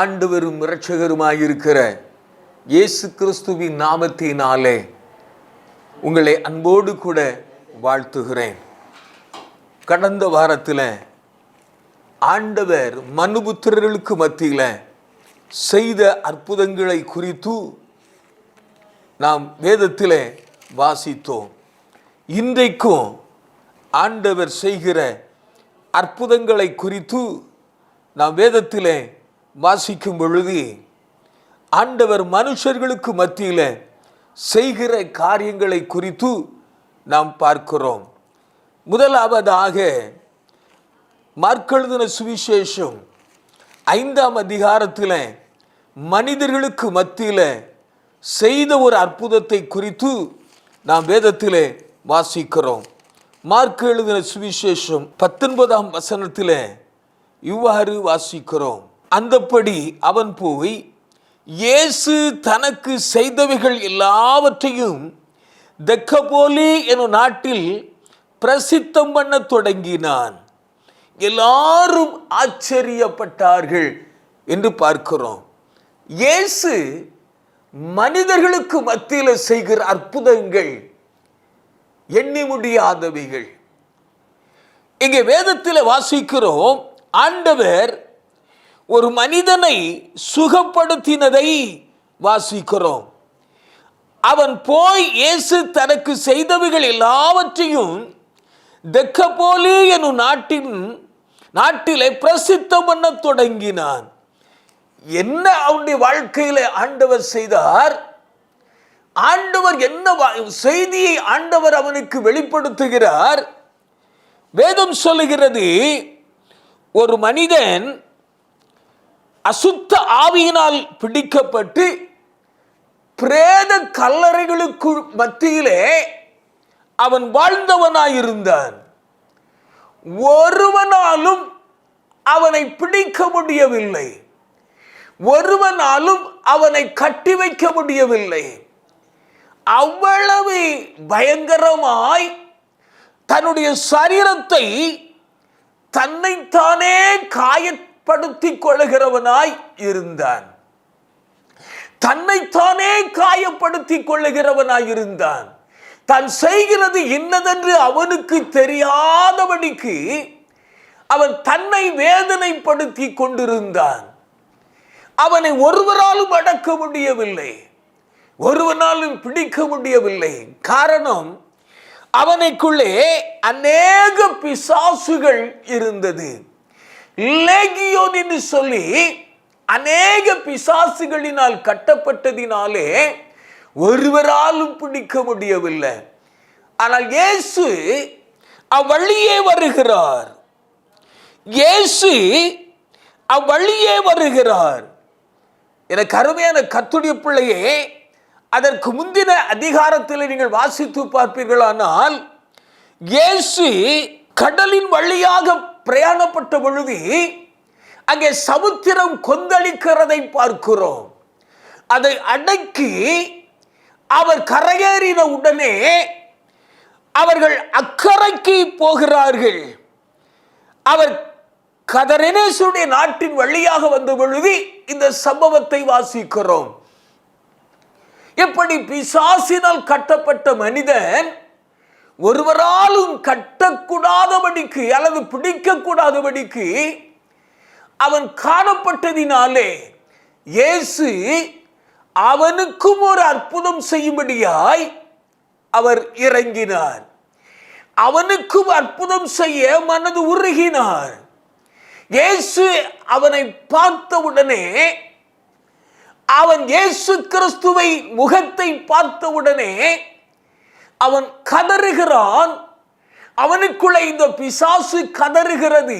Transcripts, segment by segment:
ஆண்டவரும் இரட்சகருமாயிருக்கிற இயேசு கிறிஸ்துவின் நாமத்தினாலே உங்களை அன்போடு கூட வாழ்த்துகிறேன். கடந்த வாரத்தில் ஆண்டவர் மனுபுத்திரர்களுக்கு மத்தியில் செய்த அற்புதங்களை குறித்து நாம் வேதத்தில் வாசித்தோம். இன்றைக்கும் ஆண்டவர் செய்கிற அற்புதங்களை குறித்து நாம் வேதத்தில் வாசிக்கும் பொழுது ஆண்டவர் மனுஷர்களுக்கு மத்தியில் செய்கிற காரியங்களை குறித்து நாம் பார்க்கிறோம். முதலாவதாக மாற்கு எழுதின சுவிசேஷம் 5ஆம் அதிகாரத்தில் மனிதர்களுக்கு மத்தியில் செய்த ஒரு அற்புதத்தை குறித்து நாம் வேதத்தில் வாசிக்கிறோம். மாற்கு எழுதின சுவிசேஷம் 19ஆம் வசனத்தில் இவ்வாறு வாசிக்கிறோம். அந்தப்படி அவன் போய் இயேசு தனக்கு செய்தவைகள் எல்லாவற்றையும் தெக்கப்போலி எனும் நாட்டில் பிரசித்தம் பண்ண தொடங்கினான். எல்லாரும் ஆச்சரியப்பட்டார்கள் என்று பார்க்கிறோம். இயேசு மனிதர்களுக்கு மத்தியில் செய்கிற அற்புதங்கள் எண்ணி முடியாதவைகள். இங்கே வேதத்தில் வாசிக்கிறோம், ஆண்டவர் ஒரு மனிதனை சுகப்படுத்தினதை வாசிக்கிறோம். அவன் போய் இயேசு தனக்கு செய்தவைகள் எல்லாவற்றையும் தெக்கப்போலி எனும் நாட்டிலே பிரசித்தம் பண்ண தொடங்கினான். என்ன அவனுடைய வாழ்க்கையில ஆண்டவர் செய்தார்? ஆண்டவர் என்ன செய்தியை ஆண்டவர் அவனுக்கு வெளிப்படுத்துகிறார்? வேதம் சொல்லுகிறது, ஒரு மனிதன் அசுத்த ஆவியினால் பிடிக்கப்பட்டு பிரேத கல்லறைகளுக்கு மத்தியிலே அவன் வாழ்ந்தவனாயிருந்தான். ஒருவனாலும் அவனை பிடிக்க முடியவில்லை, ஒருவனாலும் அவனை கட்டி வைக்க முடியவில்லை. அவ்வளவு பயங்கரமாய் தன்னுடைய சரீரத்தை தன்னைத்தானே காயப்படுத்திக் கொள்ளுகிறவனாய் இருந்தான். தன்னைத்தானே காயப்படுத்திக் கொள்ளுகிறவனாய் இருந்தான். தான் செய்கிறது இன்னதென்று அவனுக்கு தெரியாதபடிக்கு அவன் தன்னை வேதனைப்படுத்தி கொண்டிருந்தான். அவனை ஒருவராலும் அடக்க முடியவில்லை, ஒருவனாலும் பிடிக்க முடியவில்லை. காரணம், அவனுக்குள்ளே அநேக பிசாசுகள் இருந்தது. லேகியோன் என்று சொல்லி அநேக பிசாசுகளினால் கட்டப்பட்டதினாலே ஒருவராலும் பிடிக்க முடியவில்லை. ஆனால் இயேசு அவ்வழியே வருகிறார். இயேசு அவ்வழியே வருகிறார். எனக்கு அருமையான கர்த்தருடைய பிள்ளையே, அதற்கு முந்தின அதிகாரத்தில் நீங்கள் வாசித்து பார்ப்பீர்களானால், இயேசு கடலின் வழியாக பிரயாணப்பட்ட பொழுது அங்கே சமுத்திரம் கொந்தளிக்கிறதை பார்க்கிறோம். அதை அடக்கி அவர் கரையேறின உடனே அவர்கள் அக்கறைக்கு போகிறார்கள். அவர் கதரெனேசுடைய நாட்டின் வழியாக வந்த பொழுது இந்த சம்பவத்தை வாசிக்கிறோம். எப்படி பிசாசினால் கட்டப்பட்ட மனிதன் ஒருவராலும் கட்டக்கூடாதபடிக்கு அல்லது பிடிக்கக்கூடாதபடிக்கு அவன் காணப்பட்டதினாலே இயேசு அவனுக்கும் ஒரு அற்புதம் செய்யும்படியாய் அவர் இறங்கினார். அவனுக்கும் அற்புதம் செய்ய மனது உருகினார். இயேசு அவனை பார்த்தவுடனே, அவன் இயேசு கிறிஸ்துவை முகத்தை பார்த்தவுடனே அவன் கதறுகிறான். அவனுக்குள்ள இந்த பிசாசு கதறுகிறது,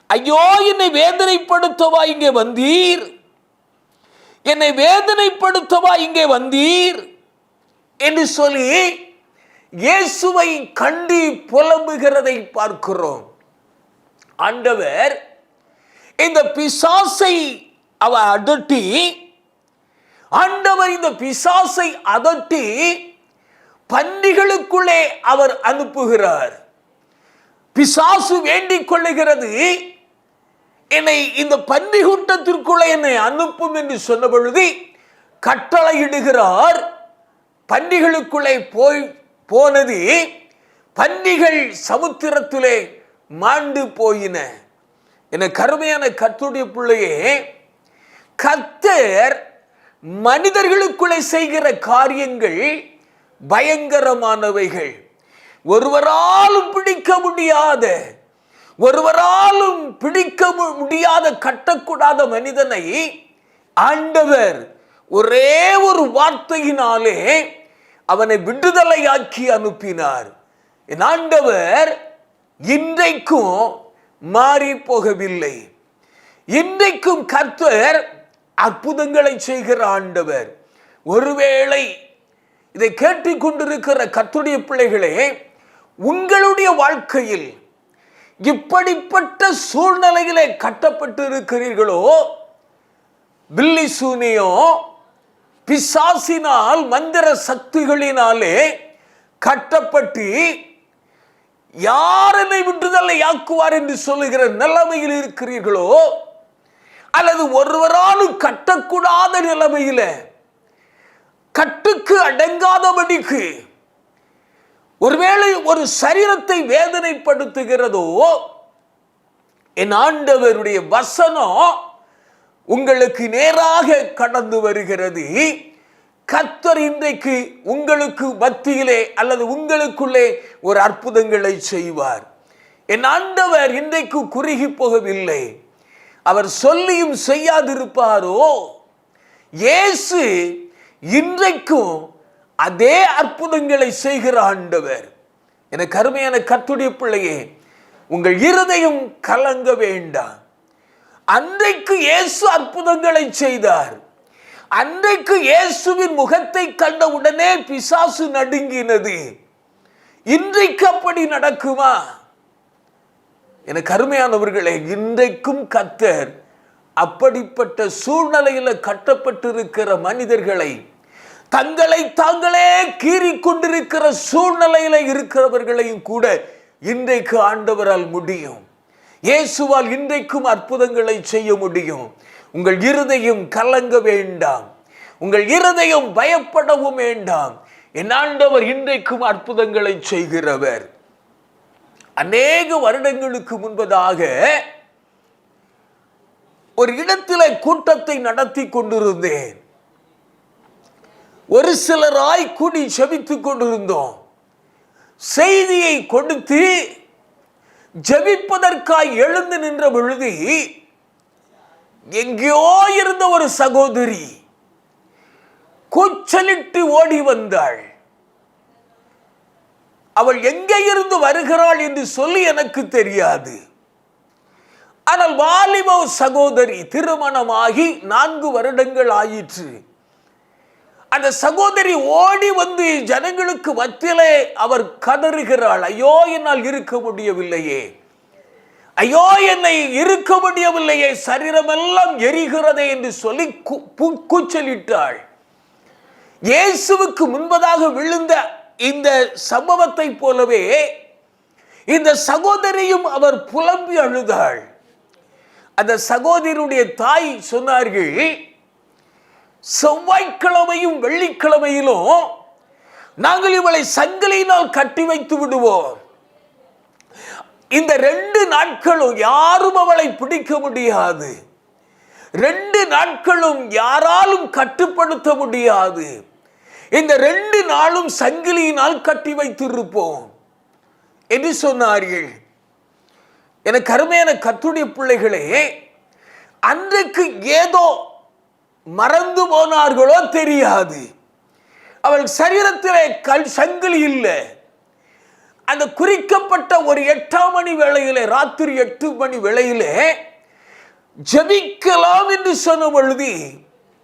ஐயோ, என்னை வேதனைப்படுத்தவா இங்கே வந்தீர், என்னை வேதனைப்படுத்தவா இங்கே வந்தீர் என்று சொல்லி இயேசுவை கண்டு புலம்புகிறதை பார்க்கிறோம். ஆண்டவர் இந்த பிசாசை அதட்டி, ஆண்டவர் இந்த பிசாசை அதட்டி பன்றிகளுக்குள்ளே அவர் அனுப்புகிறார். பிசாசு வேண்டிக் கொள்ளுகிறது, என்னை இந்த பன்றி கூட்டத்திற்குள்ளே என்னை அனுப்பும் என்று சொன்ன பொழுது கட்டளையிடுகிறார். பன்றிகளுக்குள்ளே போனது பன்றிகள் சமுத்திரத்திலே மாண்டு போயின. என கருமையான கர்த்தருடைய பிள்ளையே, கர்த்தர் மனிதர்களுக்குள்ளே செய்கிற காரியங்கள் பயங்கரமானவைகள். ஒருவராலும் பிடிக்க முடியாத கட்டக்கூடாத மனிதனை ஆண்டவர் ஒரே ஒரு வார்த்தையினாலே அவனை விடுதலையாக்கி அனுப்பினார். என் ஆண்டவர் இன்றைக்கும் மாறி போகவில்லை. இன்றைக்கும் கர்த்தர் அற்புதங்களை செய்கிற ஆண்டவர். ஒருவேளை இதை கேட்டுக்கொண்டிருக்கிற கர்த்தருடைய பிள்ளைகளே, உங்களுடைய வாழ்க்கையில் இப்படிப்பட்ட சூழ்நிலையிலே கட்டப்பட்டு இருக்கிறீர்களோ, பில்லி சூனியோ பிசாசினால் மந்திர சக்திகளினாலே கட்டப்பட்டு யாரனை விடுதலை ஆக்குவார் என்று சொல்லுகிற நிலைமையில் இருக்கிறீர்களோ, அல்லது ஒருவராலும் கட்டக்கூடாத நிலைமையில கட்டுக்கு அடங்காதபடிக்கு ஒருவேளை ஒரு சரீரத்தை வேதனைப்படுத்துகிறதோ, என் ஆண்டவருடைய வசனம் உங்களுக்கு நேராக கடந்து வருகிறது. கர்த்தர் இன்றைக்கு உங்களுக்கு மத்தியிலே அல்லது உங்களுக்குள்ளே ஒரு அற்புதங்களை செய்வார். என் ஆண்டவர் இன்றைக்கு குறுகி போகவில்லை. அவர் சொல்லியும் செய்யாதிருப்பாரோ? இயேசு இன்றைக்கும் அதே அற்புதங்களை செய்கிற ஆண்டவர். எனக்கு அருமையான கர்த்தருடைய பிள்ளையே, உங்கள் இருதயம் கலங்க வேண்டாம். அன்றைக்கு இயேசு அற்புதங்களை செய்தார். அன்றைக்கு இயேசுவின் முகத்தை கண்ட உடனே பிசாசு நடுங்கினது. இன்றைக்கு அப்படி நடக்குமா? எனக்கு அருமையானவர்களே, இன்றைக்கும் கர்த்தர் அப்படிப்பட்ட சூழ்நிலையில் கட்டப்பட்டிருக்கிற மனிதர்களை, தங்களை தாங்களே கீறிக்கொண்டிருக்கிற சூழ்நிலையில் இருக்கிறவர்களையும் கூட இன்றைக்கு ஆண்டவரால் முடியும். இயேசுவால் இன்றைக்கும் அற்புதங்களை செய்ய முடியும். உங்கள் இருதயம் கலங்க வேண்டாம். உங்கள் இருதயம் பயப்படவும் வேண்டாம். என் ஆண்டவர் இன்றைக்கும் அற்புதங்களை செய்கிறவர். அநேக வருடங்களுக்கு முன்பதாக ஒரு இடத்திலே கூட்டத்தை நடத்தி கொண்டிருந்தேன். ஒரு சிலராய் கூடி ஜெபித்துக் கொண்டிருந்தோம். செய்தியை கொடுத்து ஜெபிப்பதற்காய் எழுந்து நின்ற பொழுது எங்கேயோ இருந்த ஒரு சகோதரி கூச்சலிட்டு ஓடி வந்தாள். அவள் எங்கே இருந்து வருகிறாள் என்று சொல்லி எனக்கு தெரியாது. ஆனால் வாலிப சகோதரி, திருமணமாகி 4 வருடங்கள் ஆயிற்று. அந்த சகோதரி ஓடி வந்து ஜனங்களுக்கு மத்தியிலே அவர் கதறுகிறாள், ஐயோ என்னால் இருக்க முடியவில்லையே, ஐயோ என்னை இருக்க முடியவில்லையே, சரீரமெல்லாம் எரிகிறதே என்று சொல்லி கூச்சலிட்டாள். இயேசுவுக்கு முன்பதாக விழுந்த இந்த சம்பவத்தை போலவே இந்த சகோதரியும் அவர் புலம்பி அழுதாள். அந்த சகோதரியுடைய தாய் சொன்னார்கள், செவ்வாய்க்கிழமையும் வெள்ளிக்கிழமையிலும் நாங்கள் இவளை சங்கிலியினால் கட்டி வைத்து விடுவோம். இந்த 2 நாட்களும் யாரும் அவளை பிடிக்க முடியாது. 2 நாட்களும் யாராலும் கட்டுப்படுத்த முடியாது. இந்த 2 நாளும் சங்கிலியினால் கட்டி வைத்திருப்போம் என்று சொன்னார்கள். எனக்கு அருமையான கர்த்தருடைய பிள்ளைகளே, அன்றைக்கு ஏதோ மறந்து போனார்களோ தெரியாது, அவள் சரீரத்திலே சங்கிலி இல்லை. அந்த குறிக்கப்பட்ட ஒரு 8ஆம் மணி வேளையிலே, ராத்திரி 8 மணி வேளையிலே ஜெபிக்கலாம் என்று சொன்ன பொழுது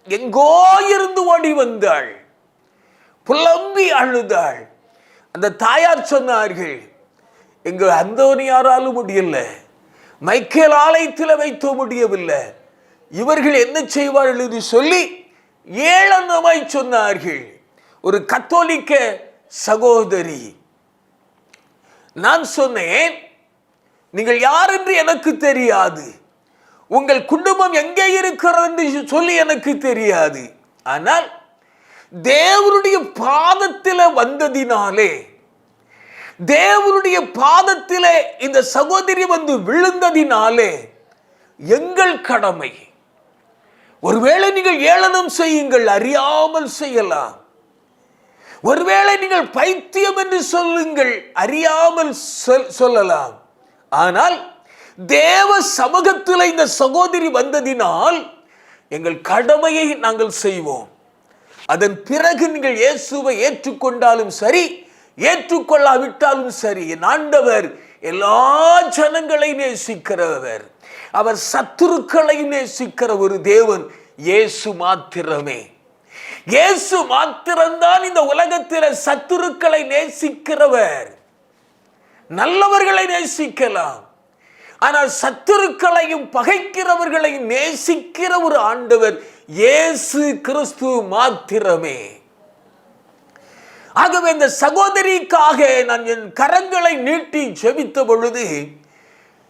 எங்கோ இருந்து ஓடி வந்தாள், புலம்பி அழுதாள். அந்த தாயார் சொன்னார்கள், எங்க அந்தோனியாராலும் முடியல, மைக்கேல் ஆலயத்தில் வைத்த முடியவில்லை, இவர்கள் என்ன செய்வார்கள் என்று சொல்லி ஏளனமாய் சொன்னார்கள். ஒரு கத்தோலிக்க சகோதரி. நான் சொன்னேன், நீங்கள் யார் என்று எனக்கு தெரியாது, உங்கள் குடும்பம் எங்கே இருக்கிறது என்று சொல்லி எனக்கு தெரியாது. ஆனால் தேவனுடைய பாதத்தில் வந்ததினாலே, தேவனுடைய பாதத்திலே இந்த சகோதரி வந்து விழுந்ததினாலே எங்கள் கடமை. ஒருவேளை நீங்கள் ஏளனம் செய்யுங்கள், அறியாமல் செய்யலாம். ஒருவேளை நீங்கள் பைத்தியம் என்று சொல்லுங்கள், அறியாமல் சொல்லலாம். ஆனால் தேவ சமூகத்தில் இந்த சகோதரி வந்ததினால் எங்கள் கடமையை நாங்கள் செய்வோம். அதன் பிறகு நீங்கள் இயேசுவை ஏற்றுக்கொண்டாலும் சரி, ஏற்றுக்கொள்ளாவிட்டாலும் சரி, என் ஆண்டவர் எல்லா ஜனங்களை நேசிக்கிறவர். அவர் சத்துருக்களை நேசிக்கிற ஒரு தேவன் இயேசு மாத்திரமே. இயேசு மாத்திரம்தான் இந்த உலகத்தில் சத்துருக்களை நேசிக்கிறவர். நல்லவர்களை நேசிக்கலாம், ஆனால் சத்துருக்களையும் பகைக்கிறவர்களையும் நேசிக்கிற ஒரு ஆண்டவர் இயேசு கிறிஸ்து மாத்திரமே. ஆகவே இந்த சகோதரிக்காக நான் என் கரங்களை நீட்டி ஜெபித்த பொழுது,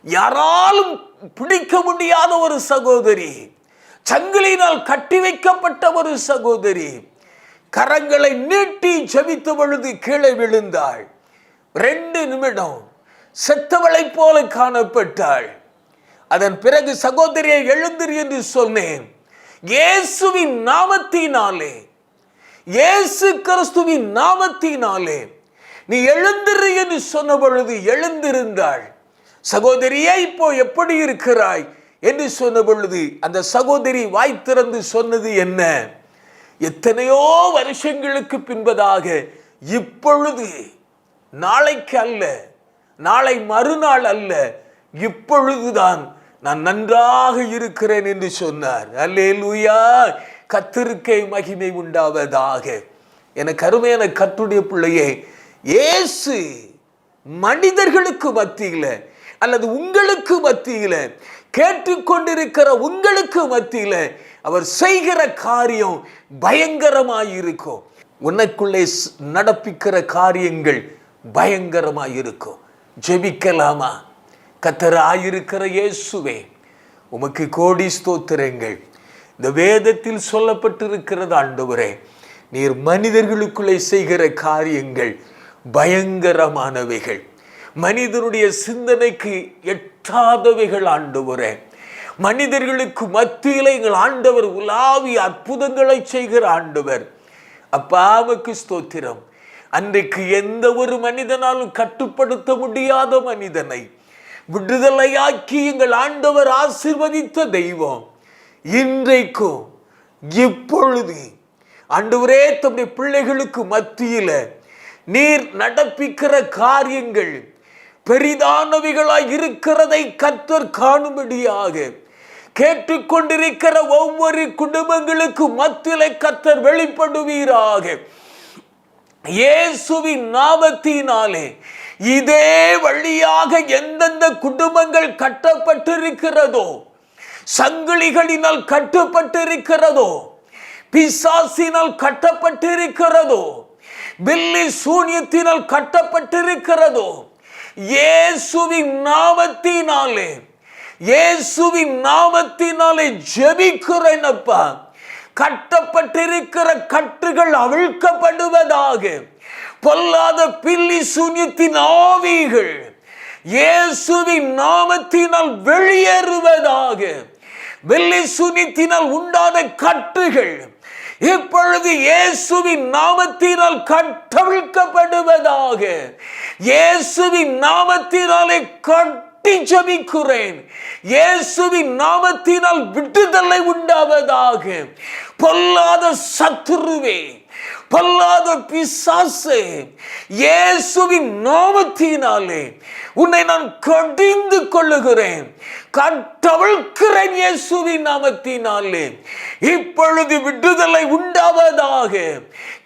யாராலும் பிடிக்க முடியாத ஒரு சகோதரி, சங்கிலியினால் கட்டி வைக்கப்பட்ட ஒரு சகோதரி, கரங்களை நீட்டி ஜெபித்த பொழுது கீழே விழுந்தாள். 2 நிமிடம் செத்தவளை போல காணப்பட்டாள். அதன் பிறகு சகோதரியை எழுந்திரு என்று சொன்னேன். இயேசுவின் நாமத்தினாலே, இயேசு கிறிஸ்துவின் நாமத்தினாலே நீ எழுந்திரு என்று சொன்ன பொழுது எழுந்திருந்தாள். சகோதரியே, இப்போ எப்படி இருக்கிறாய் என்று சொன்ன பொழுது அந்த சகோதரி வாய் திறந்து சொன்னது என்ன? எத்தனையோ வருஷங்களுக்கு பின்பதாக இப்பொழுது, நாளைக்கு அல்ல, நாளை மறுநாள் அல்ல, இப்பொழுதுதான் நான் நன்றாக இருக்கிறேன் என்று சொன்னார். அல்லேலூயா, கர்த்தருக்கே மகிமை உண்டாவதாக. எனக்கு அருமையான கர்த்தருடைய பிள்ளையே, இயேசு மனிதர்களுக்கு மத்தியில அல்லது உங்களுக்கு மத்தியில, கேட்டுக்கொண்டிருக்கிற உங்களுக்கு மத்தியில அவர் செய்கிற காரியம் பயங்கரமாயிருக்கும். உனக்குள்ளே நடப்பிக்கிற காரியங்கள் பயங்கரமாயிருக்கும். ஜெபிக்கலாமா? கர்த்தராயிருக்கிற இயேசுவே, உமக்கு கோடி ஸ்தோத்திரங்கள். இந்த வேதத்தில் சொல்லப்பட்டிருக்கிறது ஆண்டவரே, நீர் மனிதர்களுக்குள்ளே செய்கிற காரியங்கள் பயங்கரமானவைகள், மனிதனுடைய சிந்தனைக்கு எட்டாதவைகள் ஆண்டவரே. மனிதர்களுக்கு மத்தியில் எங்கள் ஆண்டவர் உலாவி அற்புதங்களை செய்கிற ஆண்டவர். அப்பாவுக்கு ஸ்தோத்திரம். அன்றைக்கு எந்த ஒரு மனிதனாலும் கட்டுப்படுத்த முடியாத மனிதனை விடுதலையாக்கி எங்கள் ஆண்டவர் ஆசீர்வதித்த தெய்வம் இன்றைக்கும் இப்பொழுது ஆண்டவரே தம்முடைய பிள்ளைகளுக்கு மத்தியில் நீர் நடப்பிக்கிற காரியங்கள் பெரிதானவைகளாய் இருக்கிறதை கர்த்தர் காணும்படியாக கேட்டுக்கொண்டிருக்கிற ஒவ்வொரு குடும்பங்களுக்கு மத்தியிலே கர்த்தர் வெளிப்படுவீராக. இயேசுவின் நாமத்தினாலே இதே வழியாக எந்தெந்த குடும்பங்கள் கட்டப்பட்டிருக்கிறதோ, சங்கிலிகளினால் கட்டப்பட்டிருக்கிறதோ, பிசாசினால் கட்டப்பட்டிருக்கிறதோ, பில்லி சூனியத்தினால் கட்டப்பட்டிருக்கிறதோ, இயேசுவின் நாமத்தினாலே, இயேசுவின் நாமத்தினாலே ஜெபிக்கிறேன் அப்பா. கட்டப்பட்டிருக்கிற கட்டுகள் அவிழ்க்கப்படுவதாக. பொல்லாத பில்லி சூனியத்தின் ஆவிகள் இயேசுவின் நாமத்தினால் வெளியேறுவதாக. பில்லி சூனியத்தினால் உண்டான கட்டுகள் இப்பொழுது இயேசுவின் நாமத்தினால் கட்டவிழ்க்கப்படுவதாக. இயேசுவின் நாமத்தினாலே கட்டி ஜெபிக்கிறேன். இயேசுவின் நாமத்தினால் விடுதலை உண்டாவதாக. பொல்லாத சத்துருவே, பொல்லாத பிசாசே, இயேசுவின் நாமத்தினாலே உன்னை நான் கடிந்து கொள்ளுகிறேன், கட்டவிழ்க்கிறேன். இயேசுவின் நாமத்தினாலே இப்பொழுது விடுதலை உண்டாவதாக.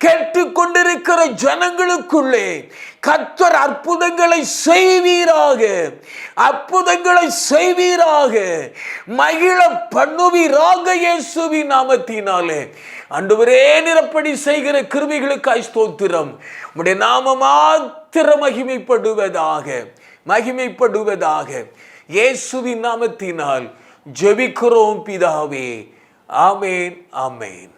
கேட்டுக்கொண்டிருக்கிற ஜனங்களுக்குள்ளே கர்த்தர் அற்புதங்களை செய்வீராக, அற்புதங்களை செய்வீராக, மகிழ பண்ணுவீராக. இயேசுவின் நாமத்தினாலே ஆண்டவரே நிரப்படி செய்கிற கிருபைகளுக்காய் ஸ்தோத்திரம். உம்முடைய நாமம் மாத்திரம் மகிமைப்படுவதாக, மகிமைப்படுவதாக. இயேசுவின் நாமத்தினால் ஜெபிக்கிறோம் பிதாவே. ஆமேன், ஆமேன்.